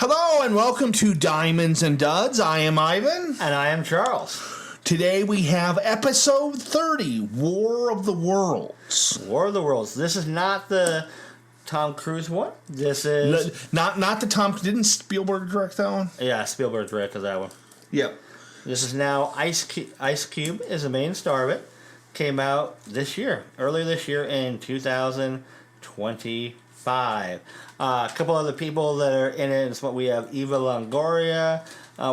Hello and welcome to Diamonds and Duds. I am Ivan. And I am Charles. Today we have episode 30, War of the Worlds. War of the Worlds. This is not the Tom Cruise one. This is... Not the Tom... Didn't Spielberg direct that one? Yeah, Spielberg directed that one. Yep. This is now Ice Cube is the main star of it. Came out this year. Earlier this year in 2025. A couple other people that are in it is what we have Eva Longoria.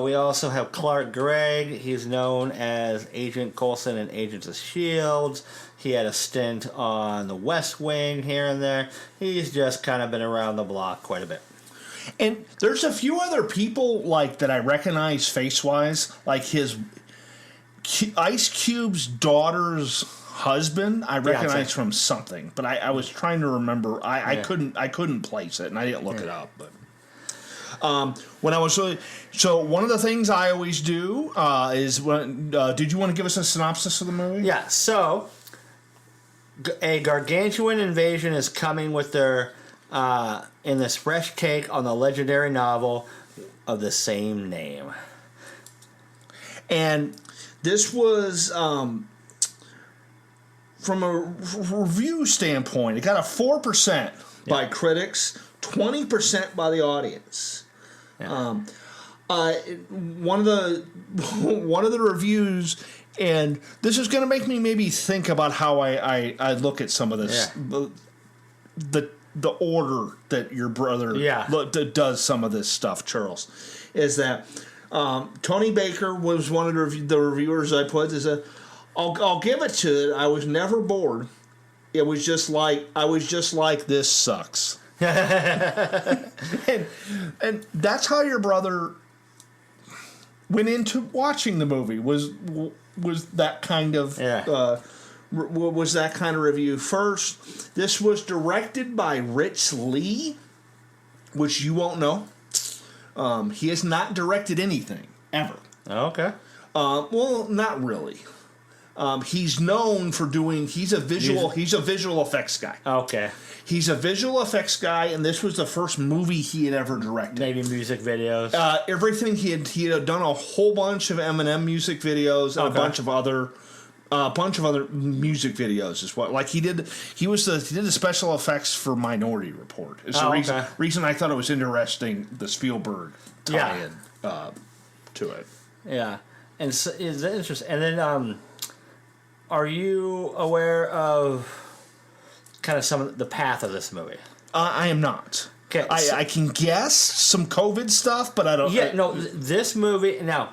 We also have Clark Gregg. He's known as Agent Coulson in Agents of S.H.I.E.L.D. He had a stint on The West Wing here and there. He's just kind of been around the block quite a bit. And there's a few other people like that I recognize face-wise, like his Ice Cube's daughter's husband. I recognize from something, but I was trying to remember. I couldn't place it, and I didn't look it up. But when I was so one of the things I always do is when did you want to give us a synopsis of the movie? Yeah. So a gargantuan invasion is coming with their in this fresh take on the legendary novel of the same name. And this was from a review standpoint, it got a 4% by critics, 20% by the audience. Yeah. One of the reviews, and this is going to make me maybe think about how I look at some of this. Yeah. The order that your brother does some of this stuff, Charles, is that Tony Baker was one of the reviewers I put. I'll give it to it. I was never bored. It was just like this sucks. and that's how your brother went into watching the movie. Was that kind of was that kind of review. First, this was directed by Rich Lee, which you won't know. He has not directed anything ever. Okay. Well, not really. He's known for doing. He's a visual effects guy. Okay. He's a visual effects guy, and this was the first movie he had ever directed. Maybe music videos. Everything he had done a whole bunch of Eminem music videos and a bunch of other music videos as well. Like he did the special effects for Minority Report. It's the reason I thought it was interesting, the Spielberg tie-in to it. Yeah, and so, is that interesting? And then, are you aware of kind of some of the path of this movie? I am not. Okay, I can guess some COVID stuff, but I don't. Yeah, this movie now.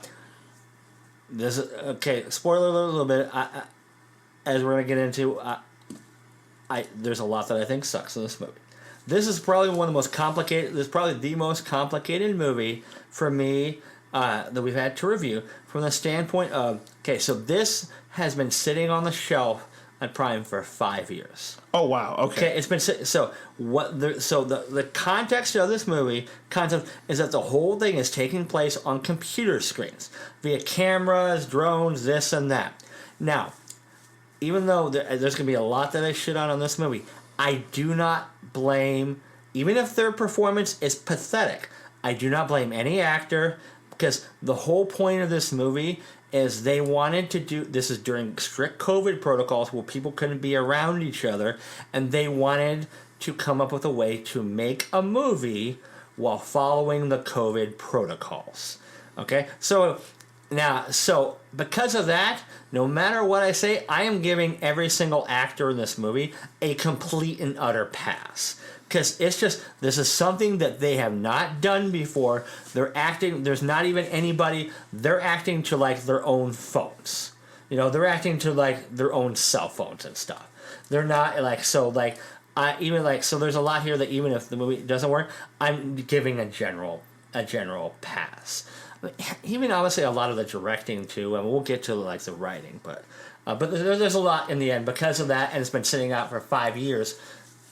This is okay. Spoiler alert a little bit. As we're gonna get into, there's a lot that I think sucks in this movie. This is probably one of the most complicated. This is probably the most complicated movie for me that we've had to review from the standpoint of so this has been sitting on the shelf at Prime for 5 years. Oh wow! Okay, it's been so what? The context of this movie is that the whole thing is taking place on computer screens via cameras, drones, this and that. Now, even though there's going to be a lot that I shit on this movie, I do not blame, even if their performance is pathetic, I do not blame any actor, because the whole point of this movie is they wanted to do, this is during strict COVID protocols where people couldn't be around each other, and they wanted to come up with a way to make a movie while following the COVID protocols. Okay? So because of that, no matter what I say, I am giving every single actor in this movie a complete and utter pass. Because it's just, this is something that they have not done before. They're acting, there's not even anybody, they're acting to like their own phones. They're acting to like their own cell phones and stuff. They're not like, so there's a lot here that even if the movie doesn't work, I'm giving a general pass. Even obviously a lot of the directing too, and we'll get to like the writing, but there's a lot in the end because of that, and it's been sitting out for 5 years.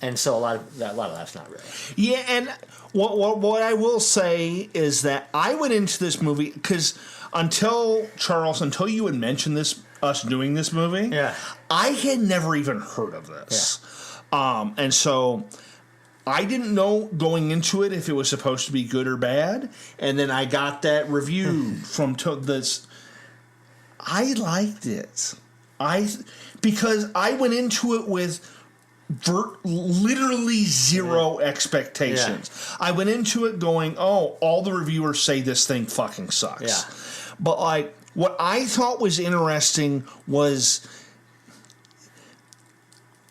And so a lot of that's not real. Yeah, and what I will say is that I went into this movie because until you had mentioned us doing this movie, I had never even heard of this. Yeah. And so I didn't know going into it if it was supposed to be good or bad, and then I got that review from this. I liked it. Because I went into it with literally zero expectations. Yeah. I went into it going, "Oh, all the reviewers say this thing fucking sucks." Yeah. But like, what I thought was interesting was,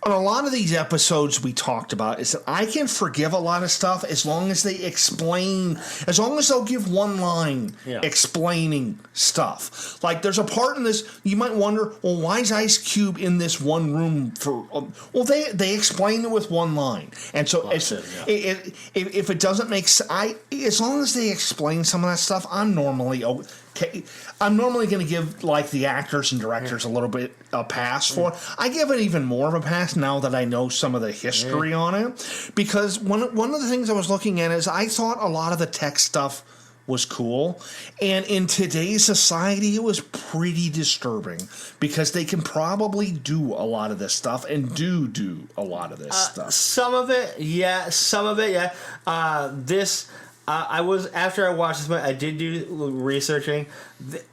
on a lot of these episodes we talked about, is that I can forgive a lot of stuff as long as they explain, as long as they'll give one line explaining stuff. Like, there's a part in this, you might wonder, well, why is Ice Cube in this one room for, well, they explain it with one line. And so if it doesn't make sense, as long as they explain some of that stuff, I'm normally okay. I'm normally going to give like the actors and directors a little bit a pass for it. I give it even more of a pass now that I know some of the history on it, because one of the things I was looking at is I thought a lot of the tech stuff was cool, and in today's society it was pretty disturbing because they can probably do a lot of this stuff and do a lot of this stuff. Some of it, yeah. I was, after I watched this movie, I did do researching.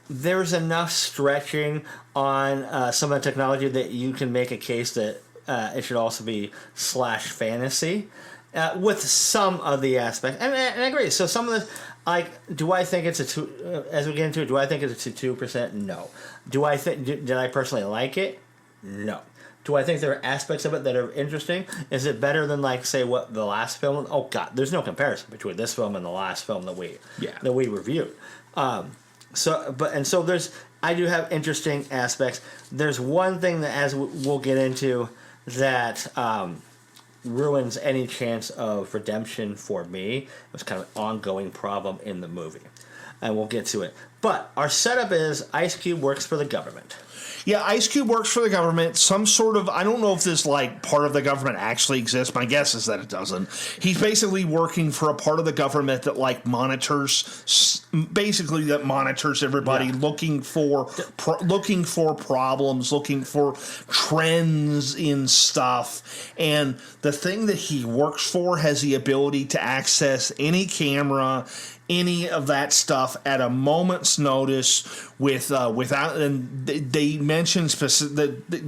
There's enough stretching on some of the technology that you can make a case that it should also be /fantasy with some of the aspects. And I agree. So some of the, like, do I think it's as we get into it, do I think it's a 2%? No. Did I personally like it? No. Do I think there are aspects of it that are interesting? Is it better than, like, say, what the last film? Oh God, there's no comparison between this film and the last film that we reviewed. So there's, I do have interesting aspects. There's one thing that, as we'll get into, that ruins any chance of redemption for me. It was kind of an ongoing problem in the movie, and we'll get to it. But our setup is Ice Cube works for the government. Yeah, Ice Cube works for the government. Some sort of, I don't know if this, like, part of the government actually exists. My guess is that it doesn't. He's basically working for a part of the government that, like, monitors everybody, looking for problems, looking for trends in stuff. And the thing that he works for has the ability to access any camera, any of that stuff at a moment's notice without, and they mentioned that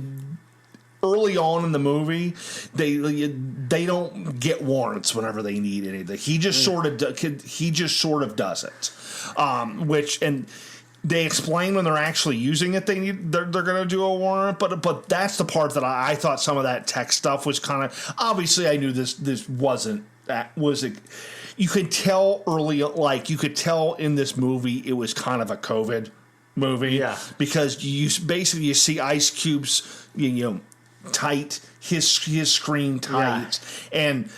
early on in the movie they don't get warrants whenever they need anything. He just sort of does it, which, and they explain when they're actually using it they're going to do a warrant, but that's the part that I thought some of that tech stuff was kind of, obviously I knew this wasn't, that was a, you could tell early, like, you could tell in this movie it was kind of a COVID movie, because you see Ice Cube's tight, his screen tight, and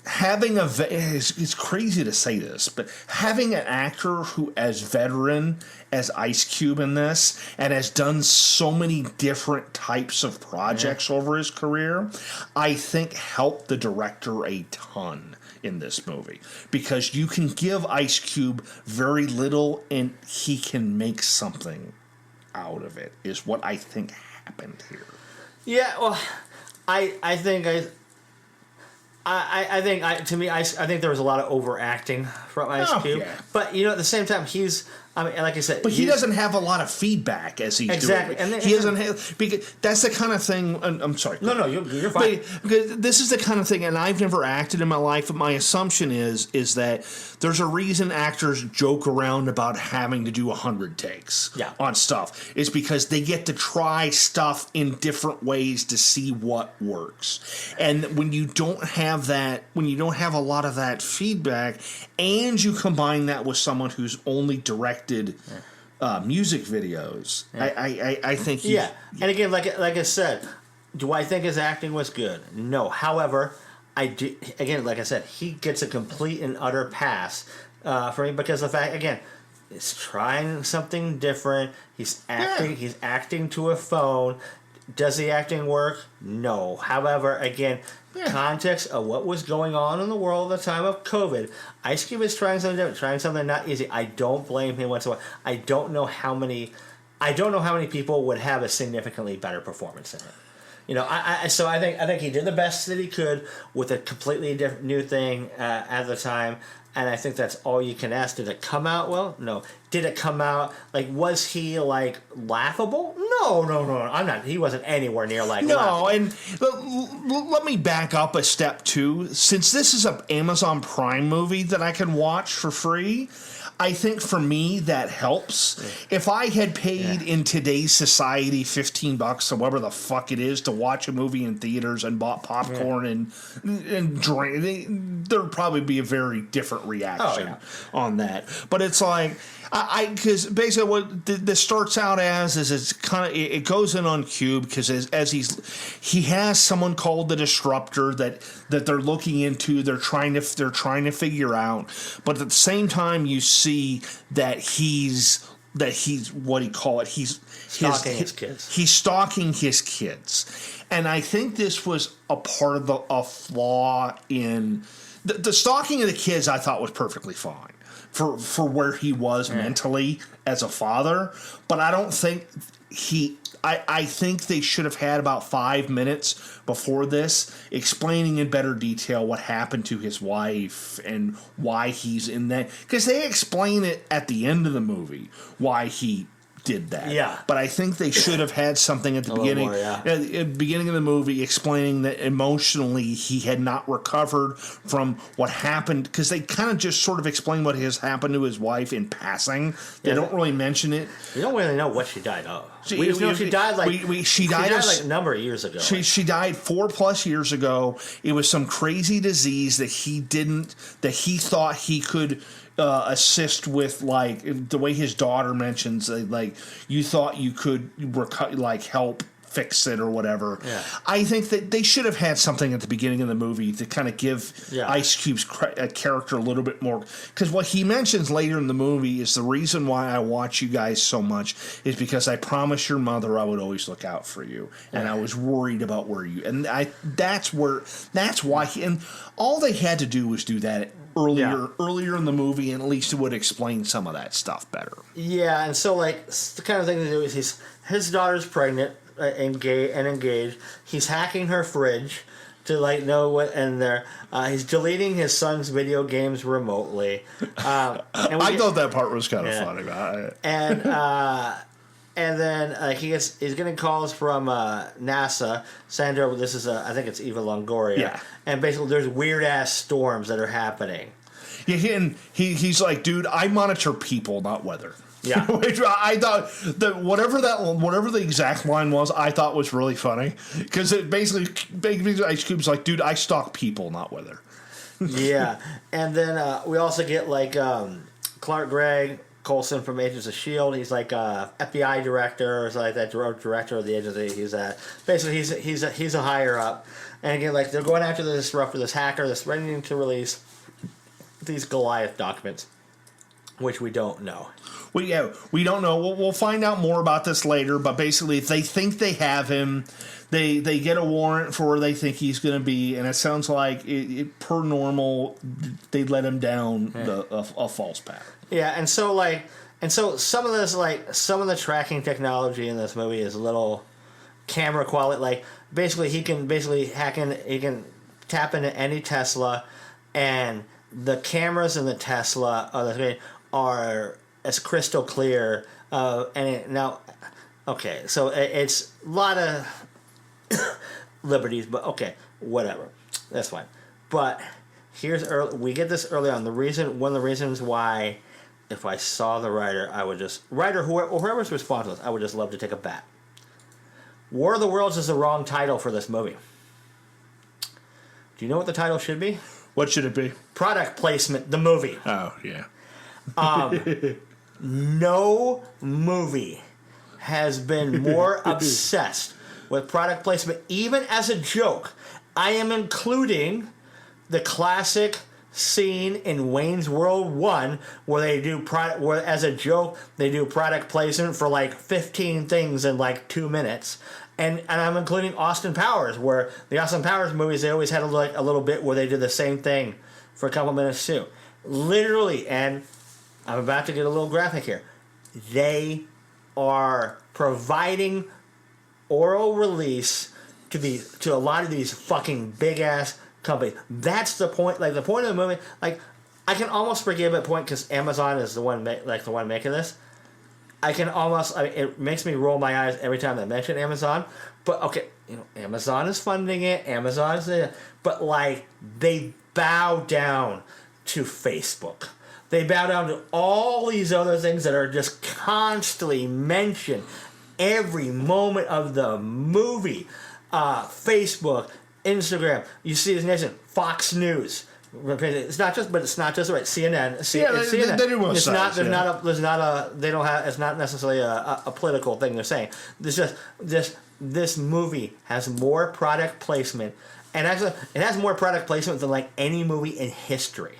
having it's crazy to say this, but having an actor who as veteran as Ice Cube in this and has done so many different types of projects over his career, I think helped the director a ton in this movie, because you can give Ice Cube very little and he can make something out of it, is what I think happened here. Yeah, well, I think there was a lot of overacting from Ice Cube. Yeah. But, at the same time, like I said... But he doesn't have a lot of feedback as he's doing it. And he doesn't have... Because that's the kind of thing... I'm sorry. No, you're fine. Because this is the kind of thing, and I've never acted in my life, but my assumption is that there's a reason actors joke around about having to do 100 takes on stuff. It's because they get to try stuff in different ways to see what works. And when you don't have that, when you don't have a lot of that feedback, and you combine that with someone who's only directed music videos, I think and again, like I said, do I think his acting was good? No. However, I do, again, like I said, he gets a complete and utter pass for me, because the fact, again, he's trying something different. He's acting to a phone. Does the acting work? No. However, again, context of what was going on in the world at the time of COVID, Ice Cube is trying something different, trying something not easy. I don't blame him whatsoever. I don't know how many people would have a significantly better performance in it. So I think he did the best that he could with a completely different new thing at the time, and I think that's all you can ask. Did it come out well? No. Did it come out like, was he like laughable? No. I'm not. He wasn't anywhere near like laughable. And let me back up a step too. Since this is an Amazon Prime movie that I can watch for free, I think for me that helps. If I had paid in today's society $15 or whatever the fuck it is to watch a movie in theaters and bought popcorn and drink, there'd probably be a very different reaction on that. But it's like because basically what this starts out as is it's kind of it goes in on Cube because as he has someone called the Disruptor that they're looking into, they're trying to figure out, but at the same time you see that he's what do you call it? He's stalking his kids. He's stalking his kids, and I think this was a part of a flaw in the stalking of the kids. I thought was perfectly fine for where he was mentally as a father, but I don't think I think they should have had about 5 minutes before this explaining in better detail what happened to his wife and why he's in that. Because they explain it at the end of the movie why he did that. Yeah. But I think they should have had something at the beginning, at the beginning of the movie explaining that emotionally he had not recovered from what happened, because they kind of just sort of explain what has happened to his wife in passing. They don't really mention it. We don't really know what she died of. We just know she died she died like a number of years ago. She died 4+ years ago. It was some crazy disease that he thought he could assist with, like the way his daughter mentions, like you thought you could help fix it or whatever. Yeah. I think that they should have had something at the beginning of the movie to kind of give Ice Cube's character a little bit more, because what he mentions later in the movie is the reason why I watch you guys so much is because I promised your mother I would always look out for you, and I was worried about where you, and that's why and all they had to do was do that earlier in the movie, and at least it would explain some of that stuff better. Yeah, and so like the kind of thing to do is his daughter's pregnant, engaged. He's hacking her fridge to know what in there. He's deleting his son's video games remotely. I thought that part was kind of funny. And then he's getting calls from NASA. Sandra, this is I think it's Eva Longoria. Yeah. And basically, there's weird ass storms that are happening. Yeah, and he's like, dude, I monitor people, not weather. Yeah. Which I thought that whatever the exact line was, I thought was really funny, because it basically Ice Cube's like, dude, I stalk people, not weather. Yeah, and then we also get Clark Gregg Coulson from Agents of S.H.I.E.L.D. He's like FBI director or something like that, director of the agency. He's basically he's a higher up, and again they're going after the Disruptor, this hacker that's ready to release these Goliath documents, which we don't know. We don't know. We'll find out more about this later, but basically they think they have him. They get a warrant for where they think he's going to be, and it sounds like per normal they let him down a false path. Yeah, and so some of this some of the tracking technology in this movie is a little camera quality. Basically he can hack in, he can tap into any Tesla, and the cameras in the Tesla are as crystal clear. So it's a lot of liberties, but okay, whatever, that's fine. But we get this early on. One of the reasons why, if I saw the writer, I would just whoever's responsible, I would just love to take a bat. War of the Worlds is the wrong title for this movie. Do you know what the title should be? What should it be? Product Placement, the movie. Oh, yeah. No movie has been more obsessed with product placement, even as a joke. I am including the classic scene in Wayne's World 1 where they do as a joke, they do product placement for 15 things in 2 minutes. And I'm including Austin Powers, where the Austin Powers movies, they always had a little bit where they did the same thing for a couple minutes too. Literally, and I'm about to get a little graphic here, they are providing oral release to a lot of these fucking big ass companies. That's the point. Like the point of the movie. Like I can almost forgive a point because Amazon is the one making this. It makes me roll my eyes every time they mention Amazon. But okay, Amazon is funding it. Amazon's there, but like they bow down to Facebook. They bow down to all these other things that are just constantly mentioned every moment of the movie. Facebook, Instagram. You see this nation, Fox News. It's not just right. CNN. CNN. They do both it's sides, not. There's yeah. not a. There's not a. They don't have. It's not necessarily a political thing they're saying. This movie has more product placement, and actually, it has more product placement than like any movie in history.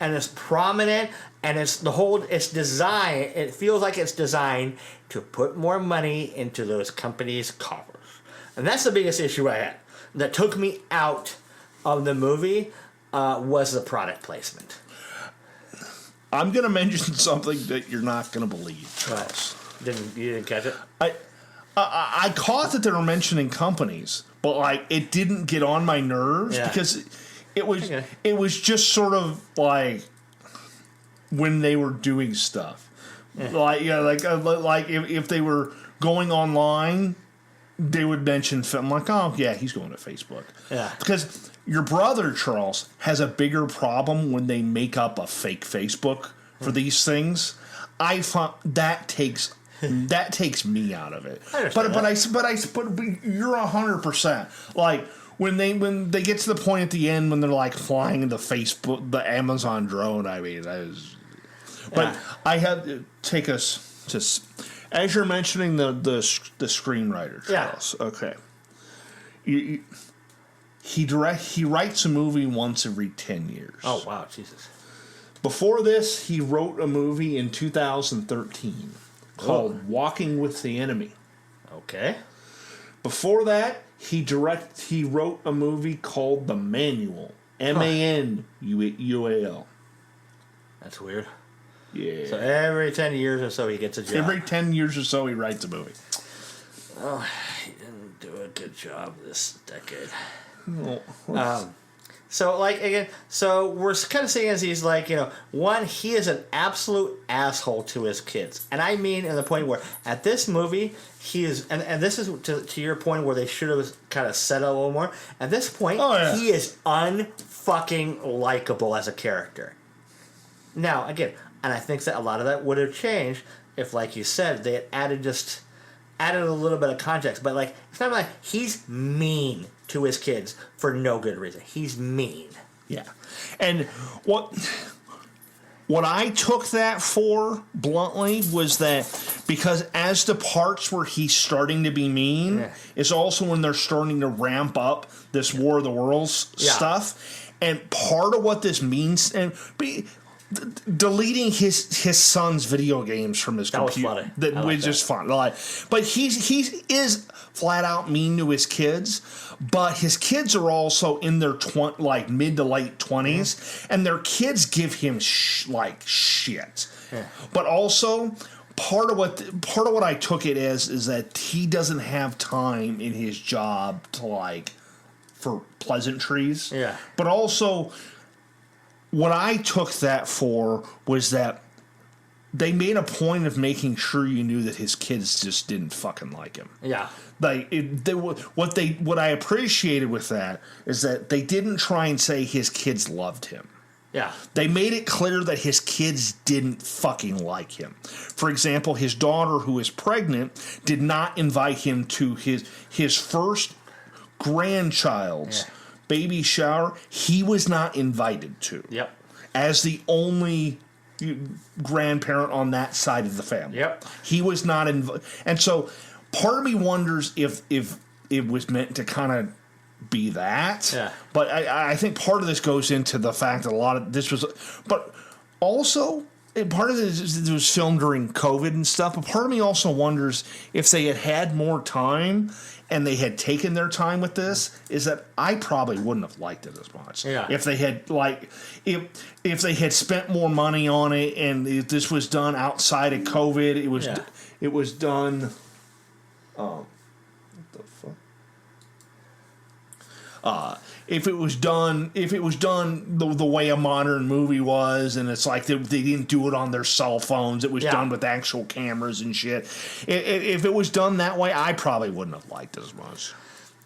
And it's prominent, and it's designed. It feels like it's designed to put more money into those companies' coffers, and that's the biggest issue I had that took me out of the movie. Was the product placement. I'm going to mention something that you're not going to believe, Charles. You didn't catch it? I caught that they were mentioning companies, but like it didn't get on my nerves because it was just sort of like when they were doing stuff. Like if they were going online, they would mention film. Like, oh yeah, he's going to Facebook. Yeah, because your brother Charles has a bigger problem when they make up a fake Facebook for these things. I find that takes me out of it. But you're 100%. Like when they get to the point at the end when they're like flying the the Amazon drone. I mean, that is. But I have to take us to as you're mentioning the screenwriter Charles. Yeah. Okay. He writes a movie once every 10 years. Oh, wow, Jesus. Before this, he wrote a movie in 2013 called Walking with the Enemy. Okay. Before that, he wrote a movie called The Manual. Manual. That's weird. Yeah. So every 10 years or so he gets a job. Every 10 years or so he writes a movie. Oh, he didn't do a good job this decade. So like again, so we're kind of seeing as he's like, one, he is an absolute asshole to his kids, and I mean in the point where at this movie he is, and this is to your point where they should have kind of said a little more. At this point, he is unfucking likable as a character. Now again, and I think that a lot of that would have changed if, like you said, they had added a little bit of context, but like it's not like he's mean to his kids for no good reason. He's mean. Yeah. And what I took that for, bluntly, was that because as the parts where he's starting to be mean is also when they're starting to ramp up this War of the Worlds stuff. And part of what this means, and deleting his son's video games from his computer. Was funny. That was just fun. Like, but he is flat out mean to his kids, but his kids are also in their mid to late 20s, and their kids give him shit. Yeah. But also part of what I took it as is that he doesn't have time in his job to for pleasantries. Yeah. But also, what I took that for was that they made a point of making sure you knew that his kids just didn't fucking like him. Yeah. What I appreciated with that is that they didn't try and say his kids loved him. Yeah. They made it clear that his kids didn't fucking like him. For example, his daughter, who is pregnant, did not invite him to his first grandchild's baby shower. He was not invited to. Yep. As the only grandparent on that side of the family. Yep. He was not invited. And so part of me wonders if it was meant to kind of be that. Yeah. But I think part of this goes into the fact that a lot of this was... But also, part of it was filmed during COVID and stuff, but part of me also wonders if they had more time and they had taken their time with this, is that I probably wouldn't have liked it as much. Yeah. If they had if they had spent more money on it and if this was done outside of COVID, it was done. What the fuck? If it was done the way a modern movie was, and it's like they didn't do it on their cell phones, it was done with actual cameras and shit. If it was done that way, I probably wouldn't have liked it as much.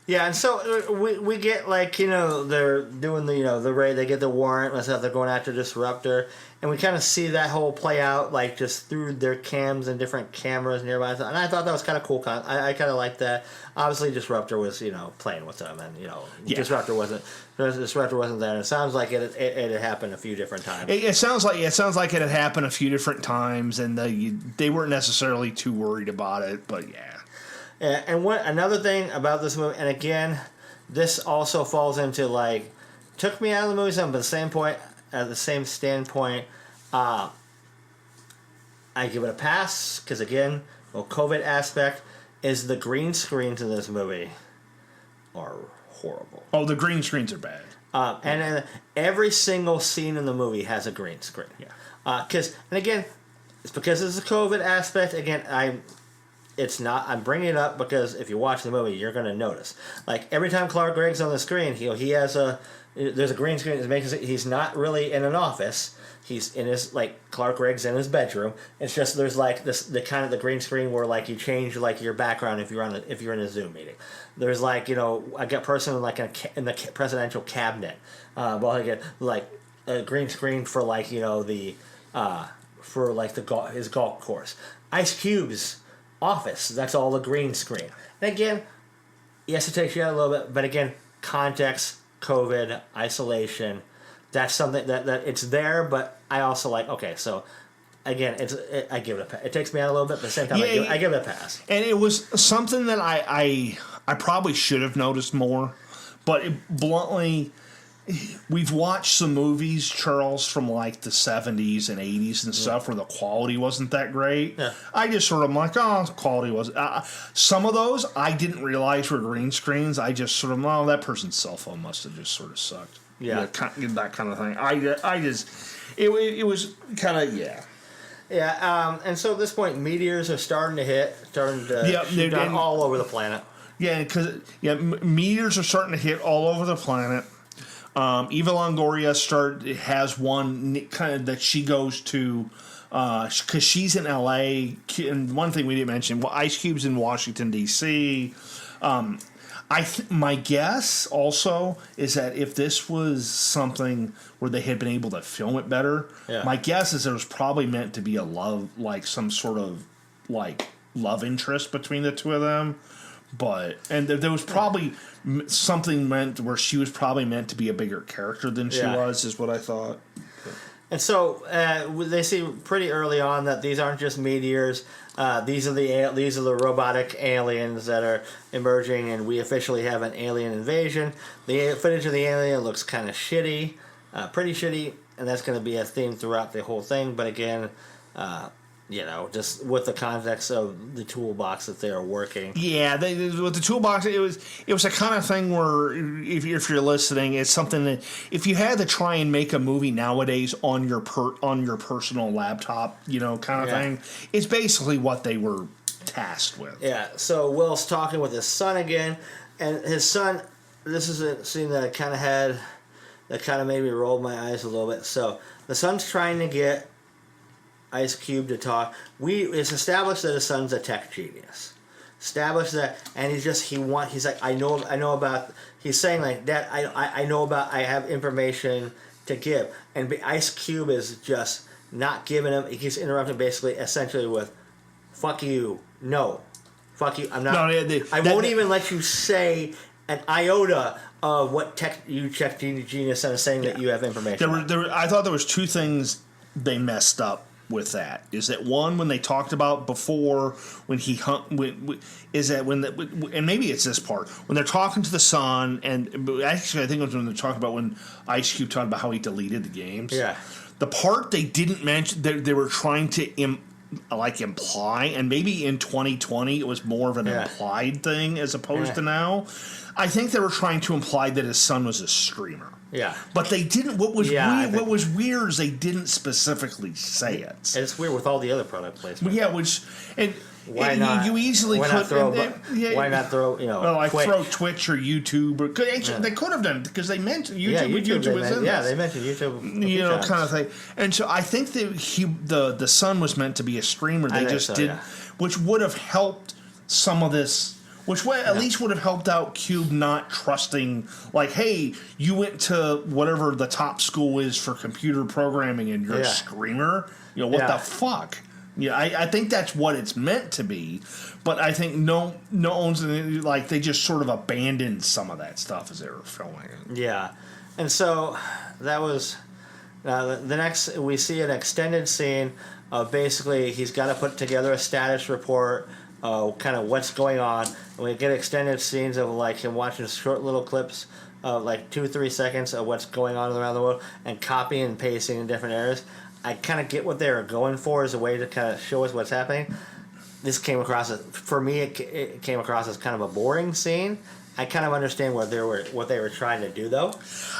Yeah, and so we get like, you know, they're doing the, you know, the raid, they get the warrant and stuff, they're going after Disruptor, and we kind of see that whole play out like just through their cams and different cameras nearby, and I thought that was kind of cool. I kind of liked that. Obviously, Disruptor was, you know, playing with them, and you know, Disruptor wasn't there. And it sounds like it had happened a few different times. It sounds like it had happened a few different times, and they weren't necessarily too worried about it, but yeah. And another thing about this movie, and again, this also falls into like, took me out of the movie some, but at the same standpoint, I give it a pass because again, the COVID aspect is the green screens in this movie are horrible. Oh, the green screens are bad. And then every single scene in the movie has a green screen. Yeah. And again, it's because it's a COVID aspect. Again, I'm bringing it up because if you watch the movie, you're going to notice. Like, every time Clark Gregg's on the screen, there's a green screen that makes it, he's not really in an office. He's in his, like, Clark Gregg's in his bedroom. It's just, there's, like, the kind of the green screen where, like, you change, like, your background if you're in a Zoom meeting. There's, like, you know, I got a person, like, in the presidential cabinet. Well, I get, like, a green screen for, like, you know, his golf course. Ice Cube's office, that's all the green screen. And again, yes, it takes you out a little bit, but again, context, COVID, isolation, that's something that it's there, but I also like, okay, so again, I give it a pass. It takes me out a little bit, but at the same time, I give it a pass. And it was something that I probably should have noticed more, but bluntly, we've watched some movies, Charles, from like the 70s and 80s and stuff where the quality wasn't that great. Yeah. I just sort of quality was. Some of those I didn't realize were green screens. I just sort of, that person's cell phone must have just sort of sucked. Yeah. That kind of thing. It was kind of, yeah. Yeah, and so at this point, meteors are starting to shoot down all over the planet. Yeah, because meteors are starting to hit all over the planet. Eva Longoria has one kind of that she goes to because she's in L.A. And one thing we didn't mention, Ice Cube's in Washington D.C. My guess also is that if this was something where they had been able to film it better, my guess is there was probably meant to be a love, like some sort of like love interest between the two of them. And there was probably something meant where she was probably meant to be a bigger character than she was, is what I thought. And so they see pretty early on that these aren't just meteors. These are the robotic aliens that are emerging, and we officially have an alien invasion. The footage of the alien looks kind of shitty, pretty shitty, and that's going to be a theme throughout the whole thing. But again, you know, just with the context of the toolbox that they are working. Yeah, with the toolbox, it was a kind of thing where if you're listening, it's something that if you had to try and make a movie nowadays on your personal laptop, you know, kind of thing, it's basically what they were tasked with. Yeah. So Will's talking with his son again, and his son. This is a scene that kind of made me roll my eyes a little bit. So the son's trying to get Ice Cube to talk. It's established that his son's a tech genius. Established that, and he's like, I know about. He's saying like, Dad, I know about. I have information to give, and Ice Cube is just not giving him. He keeps interrupting, basically, essentially with, "Fuck you, no, fuck you. I'm not. I won't even let you say an iota of what tech genius is saying that you have information." I thought there was two things they messed up with that. Is that one, when they talked about before when he is that and maybe it's this part when they're talking to the son, and actually I think it was when they're talking about when Ice Cube talked about how he deleted the games. Yeah, the part they didn't mention, they were trying to imply, and maybe in 2020 it was more of an implied thing as opposed to now. I think they were trying to imply that his son was a streamer. Yeah, but they didn't. What was weird is they didn't specifically say it. And it's weird with all the other product placement. Yeah, Why not? You easily why could. not throw? Yeah, why not throw? You know, well, like Twitch. throw Twitch or YouTube, or actually they could have done it because they mentioned YouTube. Yeah, YouTube was in yeah, this. they mentioned YouTube. You know, kind of thing. And so I think that the son was meant to be a streamer. They just didn't, which would have helped some of this. Which at least would have helped out Cube not trusting, like, hey, you went to whatever the top school is for computer programming and you're a streamer. You know, what the fuck? Yeah, I think that's what it's meant to be, but I think no one's like they just sort of abandoned some of that stuff as they were filming it. Yeah, and so that was the next. We see an extended scene of basically he's got to put together a status report, kind of what's going on. And we get extended scenes of like him watching short little clips of like 2-3 seconds of what's going on around the world and copying and pasting in different areas. I kind of get what they were going for as a way to kind of show us what's happening. This came across for me. It came across as kind of a boring scene. I kind of understand what they were trying to do, though.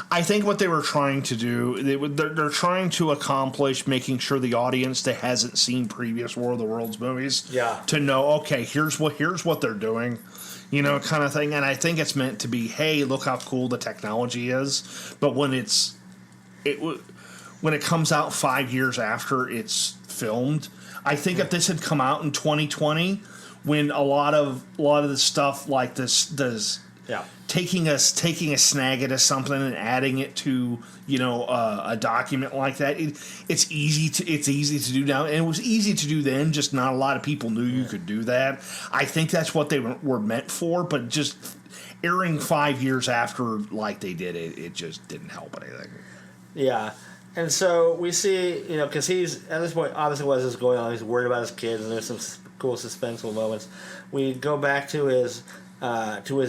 I think what they were trying to do, they're trying to accomplish making sure the audience that hasn't seen previous War of the Worlds movies, to know, okay, here's what they're doing, you know, kind of thing. And I think it's meant to be, hey, look how cool the technology is. But when it comes out 5 years after it's filmed, I think if this had come out in 2020, when a lot of the stuff like this does, taking a snag into something and adding it to, you know, a document like that, it's easy to do now, and it was easy to do then. Just not a lot of people knew you could do that. I think that's what they were meant for, but just airing 5 years after like they did it just didn't help anything. Yeah. And so we see, you know, because he's, at this point, obviously what is going on, he's worried about his kids, and there's some cool suspenseful moments. We go back to his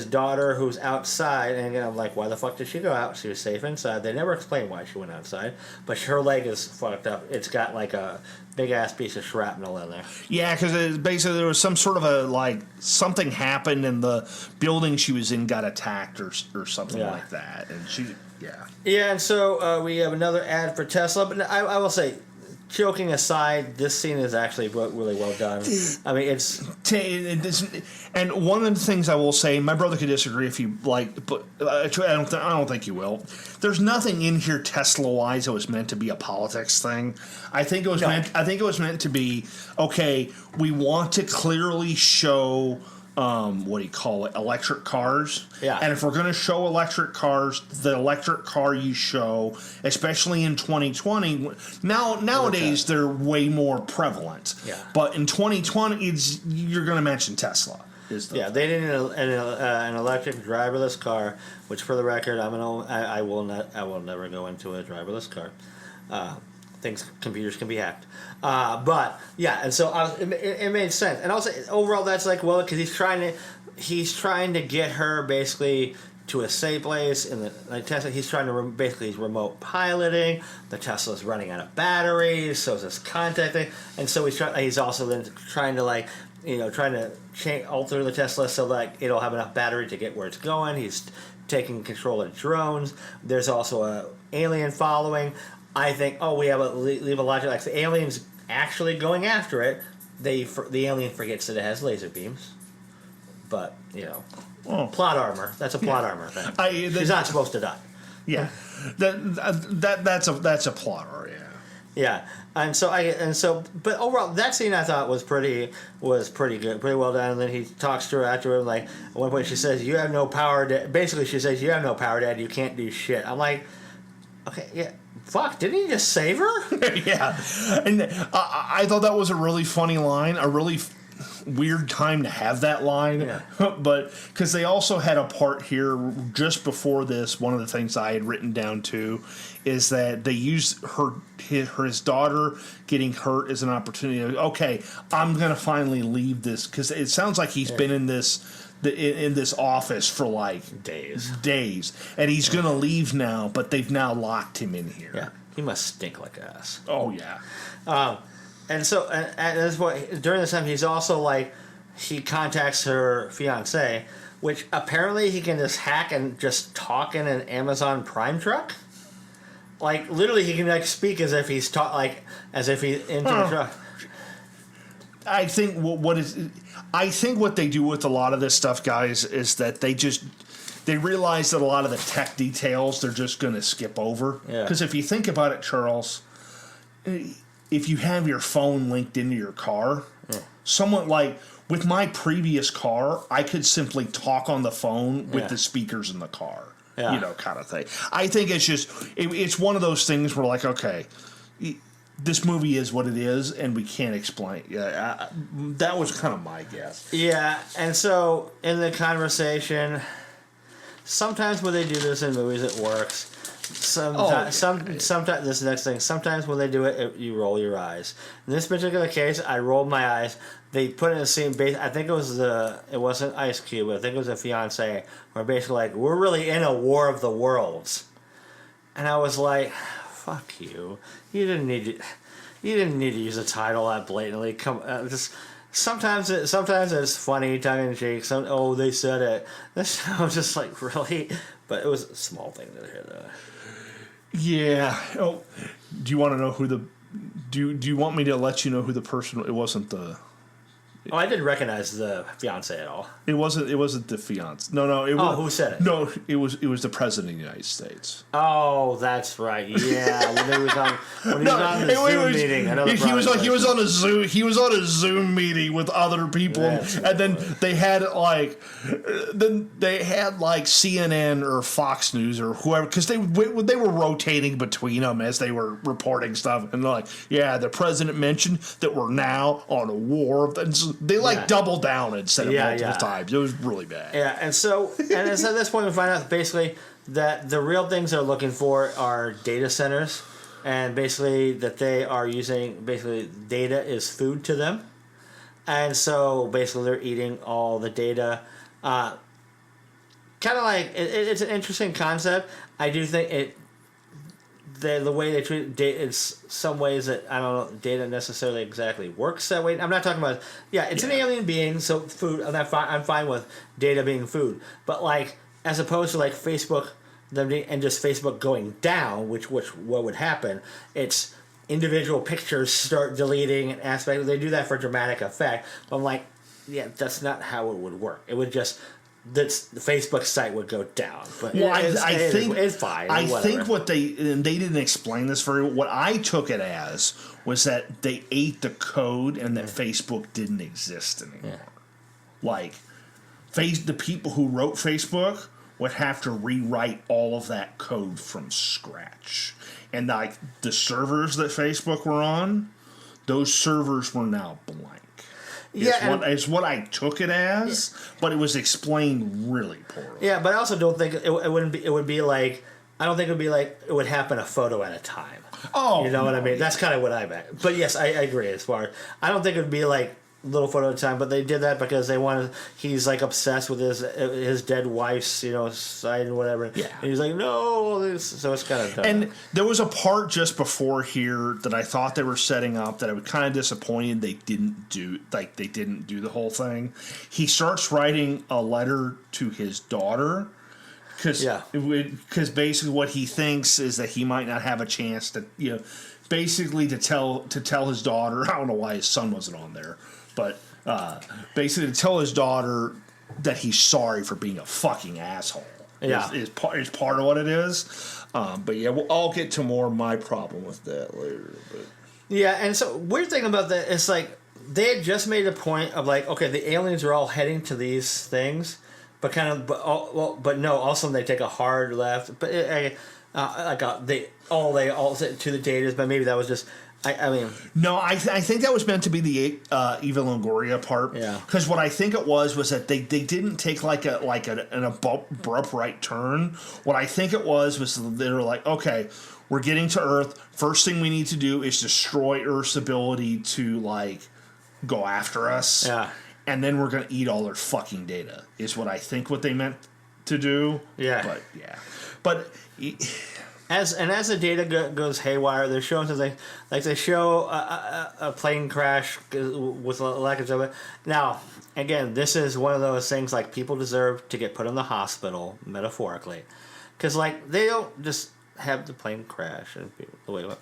daughter who's outside, and again, I'm like, why the fuck did she go out? She was safe inside. They never explain why she went outside, but her leg is fucked up. It's got like a big-ass piece of shrapnel in there. Yeah, because basically there was some sort of something happened, and the building she was in got attacked or something like that, and she... Yeah, and so we have another ad for Tesla, but I will say, joking aside, this scene is actually really well done. I mean, it's... And one of the things I will say, my brother could disagree if you like, but I don't think you will. There's nothing in here Tesla-wise that was meant to be a politics thing. I think it was meant to be, okay, we want to clearly show... electric cars. Yeah. And if we're going to show electric cars, the electric car you show, especially in 2020, nowadays they're way more prevalent. Yeah. But in 2020, you're going to mention Tesla. They did an electric driverless car, which for the record, I will never go into a driverless car. Computers can be hacked, but yeah, and so it made sense, and also overall that's like, well, because he's trying to get her basically to a safe place in the Tesla. He's trying to he's remote piloting. The Tesla's running out of batteries, so it's this contact thing, and so he's also then trying to alter the Tesla so that it'll have enough battery to get where it's going. He's taking control of drones. There's also a alien following. I think, we have leave a logic, like the alien's actually going after it. The alien forgets that it has laser beams, but you know, plot armor. That's a plot armor thing. She's not supposed to die. Yeah, that's a plot armor. Yeah, and so, but overall, that scene I thought was pretty good, pretty well done. And then he talks to her after, like at one point she says, "You have no power." Basically, she says, "You have no power, Dad. You can't do shit." I'm like, okay, yeah. Fuck, didn't he just save her? Yeah. And I thought that was a really funny line, a really weird time to have that line. Yeah. But because they also had a part here just before this, one of the things I had written down too is that they used his daughter getting hurt as an opportunity. Okay, I'm going to finally leave this, because it sounds like he's been in this office for like days, and he's gonna leave now, but they've now locked him in here. Yeah, he must stink like ass. Oh yeah. And so at this point, during this time, he's also like, he contacts her fiance, which apparently he can just hack and just talk in an Amazon Prime truck. Like literally, he can like speak as if he's into the truck. I think I think what they do with a lot of this stuff, guys, is that they realize that a lot of the tech details they're just going to skip over. Yeah. Because if you think about it, Charles, if you have your phone linked into your car, someone like with my previous car, I could simply talk on the phone with the speakers in the car. Yeah. You know, kind of thing. I think it's just it's one of those things where like, okay, this movie is what it is, and we can't explain. Yeah, that was kind of my guess. Yeah, and so in the conversation, sometimes when they do this in movies, it works. Sometimes this next thing. Sometimes when they do it, you roll your eyes. In this particular case, I rolled my eyes. They put in a scene I think it wasn't Ice Cube, I think it was a fiance, where basically like, we're really in a war of the worlds. And I was like, fuck you. You didn't need to use a title that blatantly. Sometimes it's funny, tongue in cheek. They said it. I was just like, really? But it was a small thing to hear though. Yeah. Oh, do you want to know who the? Do you want me to let you know who the person? It wasn't the. Oh, I didn't recognize the fiance at all. It wasn't the fiance. No. Who said it? No, it was the president of the United States. Oh, that's right. Yeah, when he was on the Zoom meeting. He was on a Zoom. He was on a Zoom meeting with other people, and then they had like CNN or Fox News or whoever, because they were rotating between them as they were reporting stuff, and they're like, yeah, the president mentioned that we're now on a war. And so they doubled down instead of multiple times. It was really bad. Yeah, and so at this point we find out basically that the real things they're looking for are data centers, and basically that they are using data is food to them, and so basically they're eating all the data. Kind of like it's an interesting concept. I do think the way they treat data is some ways that I don't know data necessarily exactly works that way. I'm not talking about it's an alien being, so food. I'm fine with data being food, but like as opposed to like Facebook and just Facebook going down, which what would happen? It's individual pictures start deleting an aspect. They do that for dramatic effect. But I'm like, that's not how it would work. It would just. The Facebook site would go down, but I think it's fine. I think what they didn't explain this very well. What I took it as was that they ate the code and that Facebook didn't exist anymore. Like, the people who wrote Facebook would have to rewrite all of that code from scratch, and like the servers that Facebook were on, those servers were now blank. It's what I took it as, but it was explained really poorly. Yeah, but I also don't think it wouldn't be. It would be like I don't think it would be like it would happen a photo at a time. Oh, you know what I mean? That's kind of what I meant. But yes, I agree. As far I don't think it would be like little photo at a time, but they did that because they wanted. He's like obsessed with his dead wife's side and whatever. Yeah, and he's like no, so it's kind of dumb. And there was a part just before here that I thought they were setting up that I was kind of disappointed they didn't do. Like they didn't do the whole thing. He starts writing a letter to his daughter. Because basically what he thinks is that he might not have a chance to basically to tell his daughter. I don't know why his son wasn't on there, but basically to tell his daughter that he's sorry for being a fucking asshole. Is part of what it is. But I'll get to more of my problem with that later. But and so weird thing about that is like they had just made a point of like, okay, the aliens are all heading to these things. But no. Also, they take a hard left. But they all to the data. But maybe that was just. I mean. No, I think that was meant to be the Eva Longoria part. Yeah. Because what I think it was that they didn't take an abrupt right turn. What I think it was they were like, okay, we're getting to Earth. First thing we need to do is destroy Earth's ability to like go after us. Yeah. And then we're going to eat all their fucking data, is what I think what they meant to do. Yeah. But as the data goes haywire, they're showing something like they show a plane crash with a lack of it. Now, again, this is one of those things like people deserve to get put in the hospital, metaphorically. Because, like, they don't just have the plane crash and the way it went.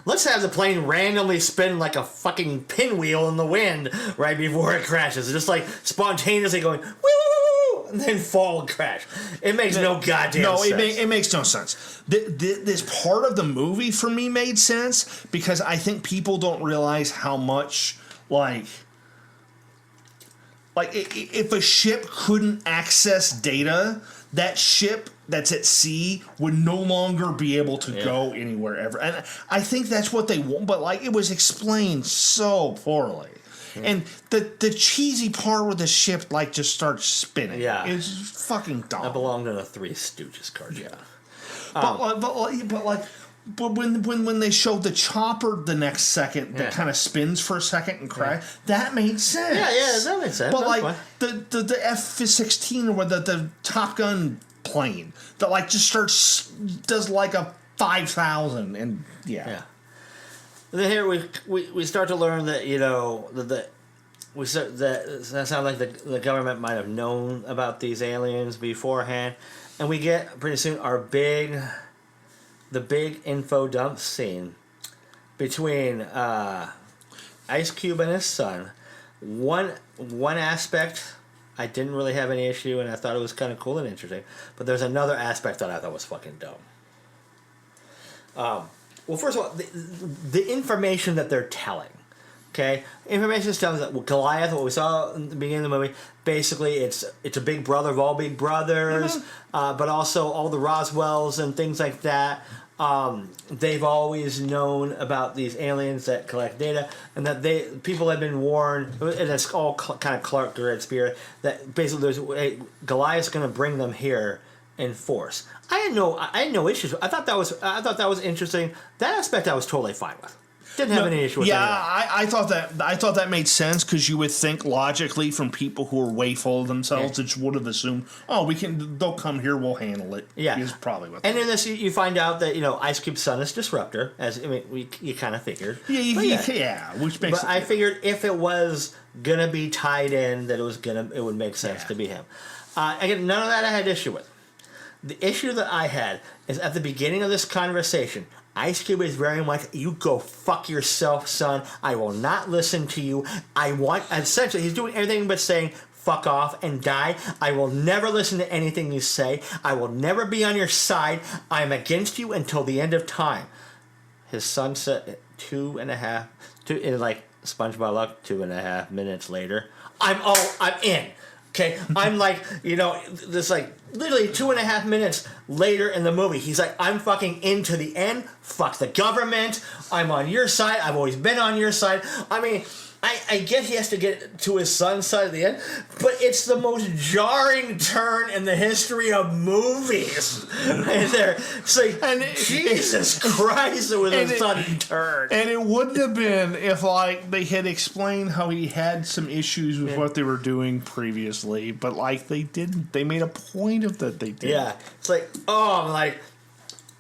Let's have the plane randomly spin like a fucking pinwheel in the wind right before it crashes. Just like spontaneously going, woo, woo, woo, and then fall and crash. It makes no goddamn sense. It makes no sense. This part of the movie for me made sense because I think people don't realize how much, like if a ship couldn't access data, that ship that's at sea would no longer be able to go anywhere ever. And I think that's what they want, but like it was explained so poorly. And the cheesy part where the ship like just starts spinning is fucking dumb. That belonged in a Three Stooges cartoon. But when they showed the chopper the next second that kind of spins for a second and crash, that made sense. Yeah, that makes sense. But That's like fine. the F-16 or the Top Gun plane that like just does like a 5,000 and yeah. And then here we start to learn that that sounds like the government might have known about these aliens beforehand, and we get pretty soon the big info dump scene between Ice Cube and his son. One aspect I didn't really have any issue, and I thought it was kind of cool and interesting. But there's another aspect that I thought was fucking dumb. Well, first of all, the information that they're telling. Okay, information is telling that Goliath, what we saw in the beginning of the movie, basically it's a big brother of all big brothers, but also all the Roswells and things like that. They've always known about these aliens that collect data, and that people have been warned, and it's all kind of Clark Gregg spirit, that basically Goliath's going to bring them here in force. I had no issues. I thought that was interesting. That aspect I was totally fine with. Didn't have any issue with that. I thought that made sense because you would think logically from people who are way full of themselves, that would have assumed, they'll come here, we'll handle it. Yeah, is probably what. And in this, you find out that Ice Cube's son is Disruptor, you kind of figured. Which makes. But I figured if it was gonna be tied in, that it would make sense to be him. Again, none of that I had issue with. The issue that I had is at the beginning of this conversation. Ice Cube is very much, you go fuck yourself, son. I will not listen to you. Essentially, he's doing everything but saying, fuck off and die. I will never listen to anything you say. I will never be on your side. I am against you until the end of time. His son said 2.5, in like SpongeBob luck, 2.5 minutes later. I'm in. Okay, I'm like, this like literally 2.5 minutes later in the movie, he's like, I'm fucking into the end. Fuck the government. I'm on your side. I've always been on your side. I mean, I get he has to get to his son's side at the end, but it's the most jarring turn in the history of movies. Right there. It's like, Jesus Christ, it was a sudden turn. And it wouldn't have been if, like, they had explained how he had some issues with what they were doing previously, but, like, they didn't. They made a point of that they did. Yeah. It's like,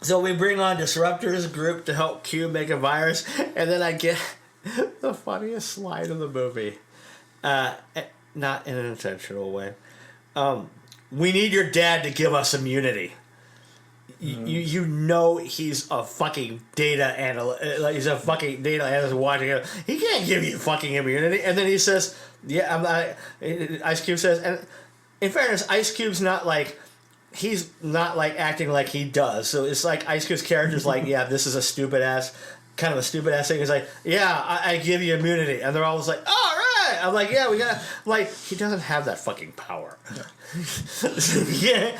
so we bring on Disruptor's group to help Cube make a virus, and then I get the funniest line of the movie. Not in an intentional way. We need your dad to give us immunity. You know he's a fucking data analyst. He's a fucking data analyst watching it. He can't give you fucking immunity. And then he says, yeah, I'm not. Ice Cube says, and in fairness, Ice Cube's not like, he's not like acting like he does. So it's like Ice Cube's character's like, yeah, this is a stupid ass thing. He's like, yeah, I give you immunity. And they're always like, all right. I'm like, yeah, we got, like, he doesn't have that fucking power. Yeah.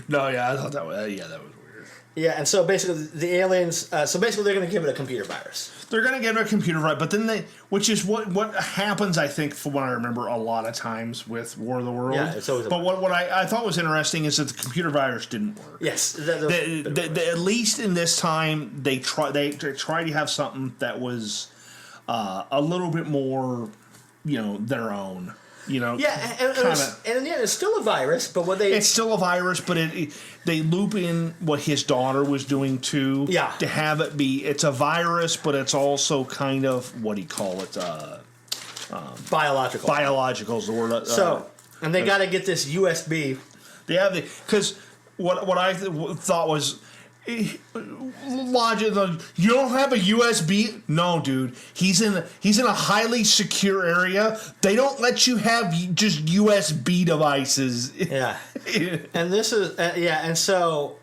No, I thought that was, that was weird. Yeah, and so basically the aliens, they're going to give it a computer virus. They're going to give it a computer virus, but then which is what happens, I think, from what I remember, a lot of times with War of the Worlds. Yeah, it's always. But what I thought was interesting is that the computer virus didn't work. Yes, at least in this time, they tried to have something that was a little bit more, their own. Yeah, and in the end, it's still a virus, but it's still a virus, but they loop in what his daughter was doing too. Yeah. To have it be, it's a virus, but it's also kind of, what do you call it? Biological. Biological is the word. And they got to get this USB. They have because what I thought was, logic. You don't have a USB? No, dude. He's in a highly secure area. They don't let you have just USB devices. Yeah. And this is and so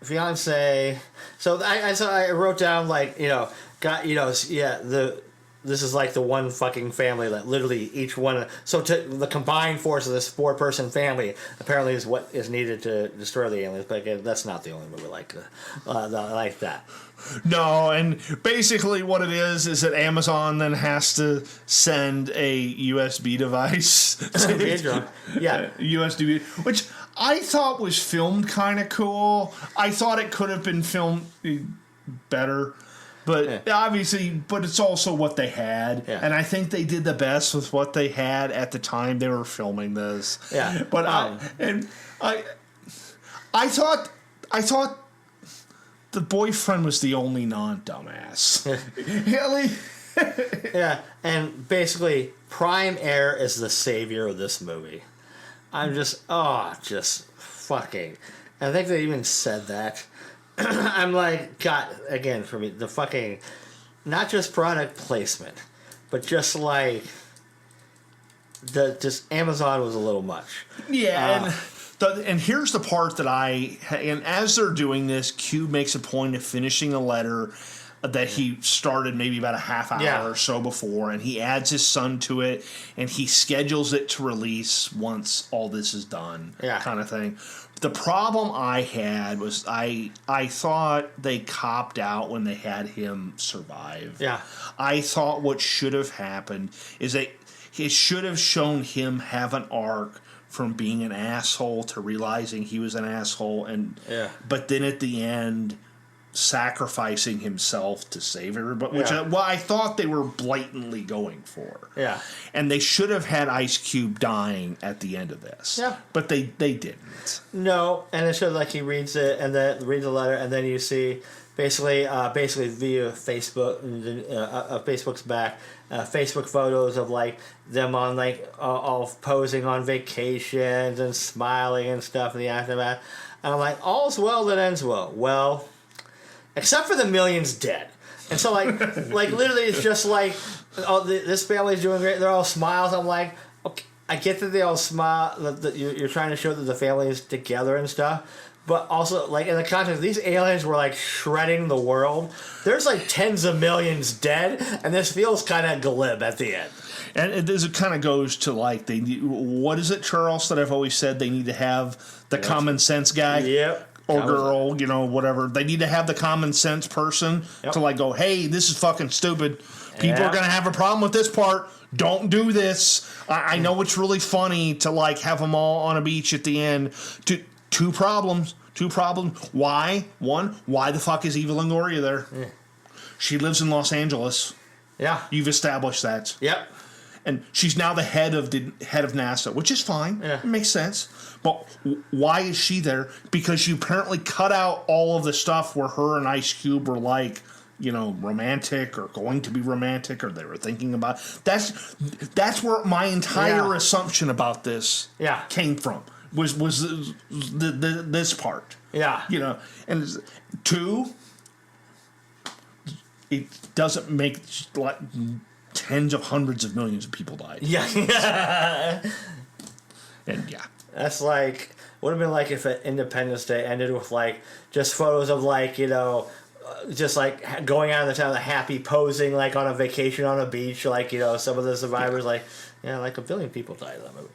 fiance. So I wrote down like this is like the one fucking family that literally each one. So the combined force of this 4-person family apparently is what is needed to destroy the aliens. But again, that's not the only movie like that. No, and basically what it is that Amazon then has to send a USB device. Yeah. USB, which I thought was filmed kind of cool. I thought it could have been filmed better. But obviously, but it's also what they had, and I think they did the best with what they had at the time they were filming this. Yeah, but I thought the boyfriend was the only non-dumbass. Yeah, and basically, Prime Air is the savior of this movie. I'm just fucking. I think they even said that. I'm like, God, again, for me, the fucking, not just product placement, but just like, just Amazon was a little much. Yeah, and here's the part that and as they're doing this, Q makes a point of finishing a letter that he started maybe about a half hour or so before, and he adds his son to it, and he schedules it to release once all this is done, kind of thing. The problem I had was I thought they copped out when they had him survive. Yeah. I thought what should have happened is that it should have shown him have an arc from being an asshole to realizing he was an asshole, but then at the end sacrificing himself to save everybody, which I thought they were blatantly going for. Yeah. And they should have had Ice Cube dying at the end of this. Yeah. But they didn't. No, and it shows like he reads it and then reads the letter, and then you see basically via Facebook, Facebook's back, Facebook photos of like them on like all posing on vacations and smiling and stuff in the aftermath. And I'm like, all's well that ends well. Well, except for the millions dead. And so, like literally, it's just like, this family's doing great. They're all smiles. I'm like, okay, I get that they all smile. That you're trying to show that the family is together and stuff. But also, like, in the context, these aliens were, like, shredding the world. There's, like, tens of millions dead, and this feels kind of glib at the end. And it kind of goes to, like, what is it, Charles, that I've always said they need to have the common sense guy? Yep. Or girl, whatever. They need to have the common sense person to like go, hey, this is fucking stupid. People are going to have a problem with this part. Don't do this. I know it's really funny to like have them all on a beach at the end. Two problems. Why? One, why the fuck is Eva Longoria there? Yeah. She lives in Los Angeles. Yeah. You've established that. Yep. And she's now the head of NASA, which is fine. Yeah. It makes sense. But why is she there? Because you apparently cut out all of the stuff where her and Ice Cube were like, romantic or going to be romantic, or they were thinking about. That's where my entire assumption about this came from. Was this part. Yeah. And two, it doesn't make like tens of hundreds of millions of people died. Yeah. And that's like, would have been like if Independence Day ended with like just photos of like, just like going out of the town, the happy posing like on a vacation on a beach, like, some of the survivors like a billion people died in that movie.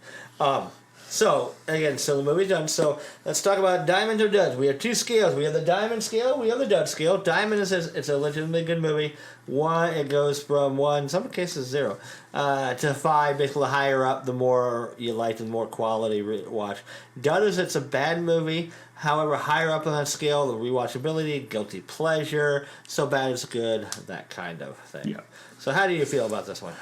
So the movie's done. So let's talk about Diamond or Duds. We have two scales. We have the Diamond scale. We have the Dud scale. Diamond is it's a legitimately good movie. 1, it goes from 1, in some cases 0, to 5. Basically, the higher up, the more you like, the more quality watch. Dud is it's a bad movie. However, higher up on that scale, the rewatchability, guilty pleasure, so bad it's good, that kind of thing. Yeah. So how do you feel about this one?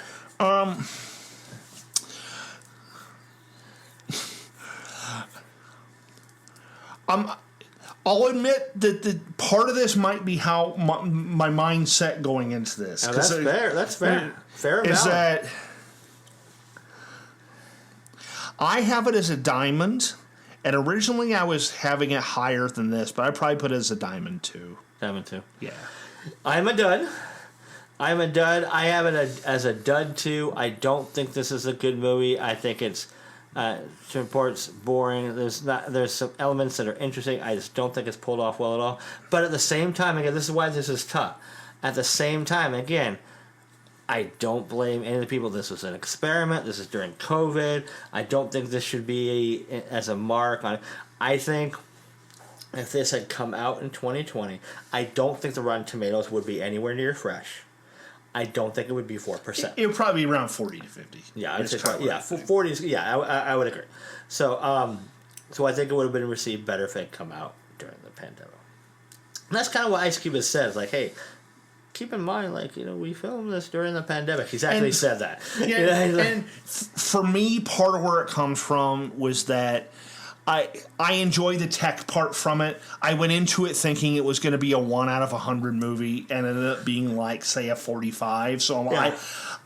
I'll admit that the part of this might be how my mindset going into this. Now that's fair. That's fair. Fair and is valid. That I have it as a diamond, And originally I was having it higher than this, but I probably put it as a Diamond 2. Diamond 2. Yeah. I'm a dud. I have it as a dud 2. I don't think this is a good movie. I think it's reports boring. There's some elements that are interesting. I just don't think it's pulled off well at all. But at the same time, again, this is why this is tough. At the same time, again, I don't blame any of the people. This was an experiment. This is during COVID. I don't think this should be as a mark on. I think if this had come out in 2020, I don't think the Rotten Tomatoes would be anywhere near fresh. I don't think it would be 4%. It would probably be around 40 to 50. Yeah, I'd say 40 is, yeah, I would agree. So, so I think it would have been received better if it had come out during the pandemic. And that's kind of what Ice Cube has said. It's like, hey, keep in mind, like, we filmed this during the pandemic. He's actually said that. Yeah, and for me, part of where it comes from was that I enjoy the tech part from it. I went into it thinking it was going to be a 1 out of 100 movie, and it ended up being like, say, a 45. So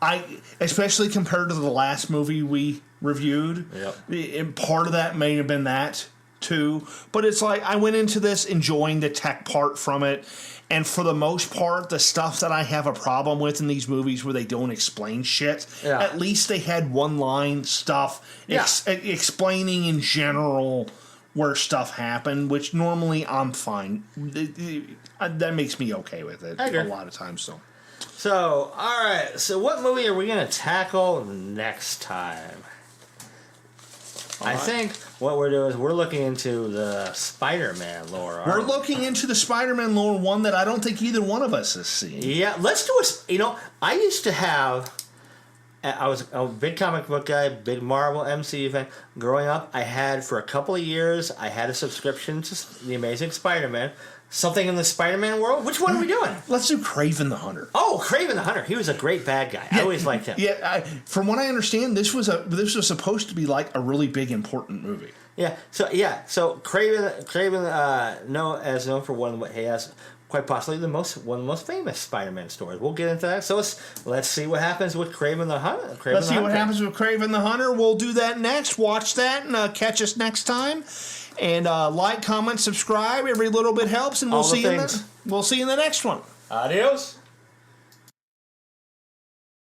I especially compared to the last movie we reviewed, and part of that may have been that too. But it's like I went into this enjoying the tech part from it. And for the most part, the stuff that I have a problem with in these movies where they don't explain shit, at least they had one-line stuff explaining in general where stuff happened, which normally I'm fine. That makes me okay with it a lot of times. So, all right. So what movie are we going to tackle next time? I think what we're doing is we're looking into the Spider-Man lore. We're looking into the Spider-Man lore, one that I don't think either one of us has seen. Yeah, let's do I used to have... I was a big comic book guy, big Marvel MCU fan. Growing up, I had, for a couple of years, I had a subscription to The Amazing Spider-Man. Something in the Spider-Man world? Which one are we doing? Let's do Kraven the Hunter. Oh, Kraven the Hunter. He was a great bad guy. I always liked him. Yeah, from what I understand, this was supposed to be like a really big, important movie. Yeah. So Kraven, known for one of what he has, quite possibly one of the most famous Spider-Man stories. We'll get into that. So let's see what happens with Kraven the Hunter. What happens with Kraven the Hunter. We'll do that next. Watch that and catch us next time. And like, comment, subscribe. Every little bit helps, and we'll see you in the next one. Adios.